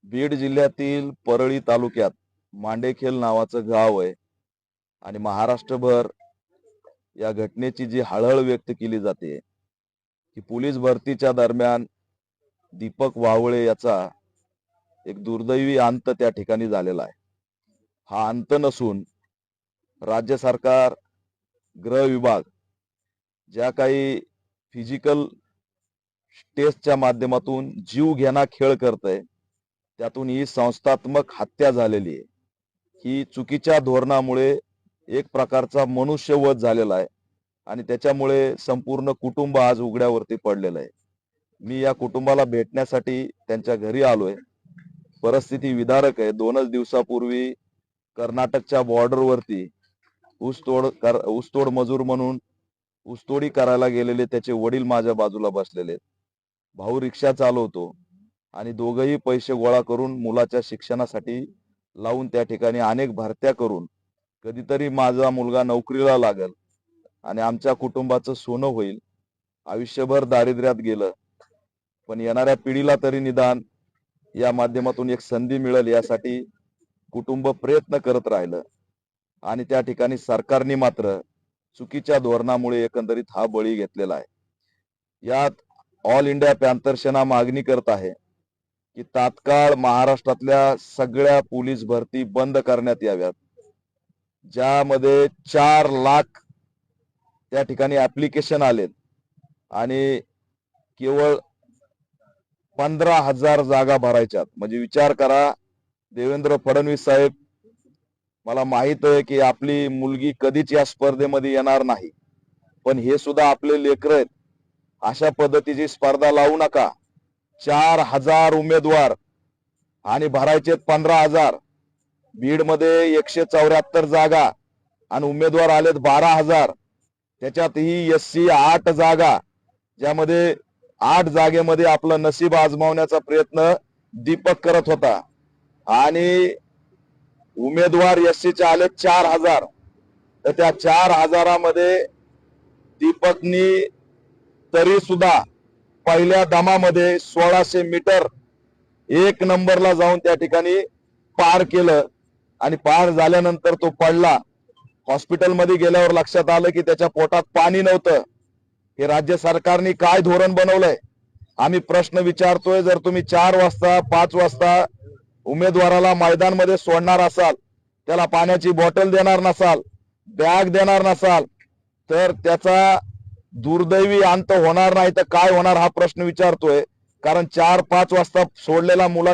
बीड जिल्ह्यातील परळी तालुक्यात मांडेखेल नावाचं गाव आहे आणि महाराष्ट्रभर या घटनेची जी हळहळ व्यक्त केली जाते की पोलीस भरतीच्या दरम्यान दीपक वावळे याचा एक दुर्दैवी अंत त्या ठिकाणी झालेला आहे। हा अंत नसून राज्य सरकार, गृह विभाग ज्या काही फिजिकल टेस्टच्या माध्यमातून जीव घेणा खेळ करतंय त्यातून ही संस्थात्मक हत्या झालेली आहे। ही चुकीच्या धोरणामुळे एक प्रकारचा मनुष्यवध झालेला आहे आणि त्याच्यामुळे संपूर्ण कुटुंब आज उघड्यावरती पडलेलं आहे। मी या कुटुंबाला भेटण्यासाठी त्यांच्या घरी आलोय। परिस्थिती विदारक आहे। 2च दिवसापूर्वी कर्नाटकच्या बॉर्डरवरती ऊसतोड मजूर म्हणून ऊसतोडी करायला गेलेले त्याचे वडील माझ्या बाजूला बसलेले आहेत। भाऊ रिक्षा चालवतो आणि दोघंही पैसे गोळा करून मुलाच्या शिक्षणासाठी लावून त्या ठिकाणी अनेक भरत्या करून कधीतरी माझा मुलगा नोकरीला लागेल आणि आमच्या कुटुंबाचं सोनं होईल। आयुष्यभर दारिद्र्यात गेलं पण येणाऱ्या पिढीला तरी निदान या माध्यमातून एक संधी मिळेल यासाठी कुटुंब प्रयत्न करत राहिलं आणि त्या ठिकाणी सरकारने मात्र चुकीच्या धोरणामुळे एकंदरीत हा बळी घेतलेला आहे। यात ऑल इंडिया पॅंथर सेना मागणी करत आहे की तात्काळ महाराष्ट्रातल्या सगळ्या पोलीस भरती बंद करण्यात याव्यात, ज्यामध्ये 4 लाख त्या ठिकाणी ऍप्लिकेशन आलेत आणि केवळ 15,000 जागा भरायच्यात। म्हणजे विचार करा, देवेंद्र फडणवीस साहेब, मला माहित आहे की आपली मुलगी कधीच या स्पर्धेमध्ये येणार नाही, पण हे सुद्धा आपले लेकरं आहेत। अशा पद्धतीची स्पर्धा लावू नका। 4,000 उमेदवार आणि भरायचे 15,000। बीड मध्ये 174 जागा आणि उमेदवार आलेत 12,000। त्याच्यातही एससी 8 जागा, ज्यामध्ये 8 जागेमध्ये आपलं नशीब आजमावण्याचा प्रयत्न दीपक करत होता आणि उमेदवार एससीचे आले 4,000। तर त्या 4,000 मध्ये दीपकनी तरी सुद्धा पहिल्या दमामध्ये 1600 मीटर 1 नंबरला जाऊन त्या ठिकाणी पार केलं आणि पार झाल्यानंतर तो पडला। हॉस्पिटलमध्ये गेल्यावर लक्षात आलं की त्याच्या पोटात पाणी नव्हतं। हे राज्य सरकारने काय धोरण बनवलंय? आम्ही प्रश्न विचारतोय। जर तुम्ही 4 वाजता 5 वाजता उमेदवाराला मैदानमध्ये सोडणार असाल, त्याला पाण्याची बॉटल देणार नसाल, बॅग देणार नसाल, तर त्याचा दुर्दैवी अंत होणार नाही तर काय होणार हा प्रश्न विचारतोय। कारण 4-5 वाजता सोडलेला मुला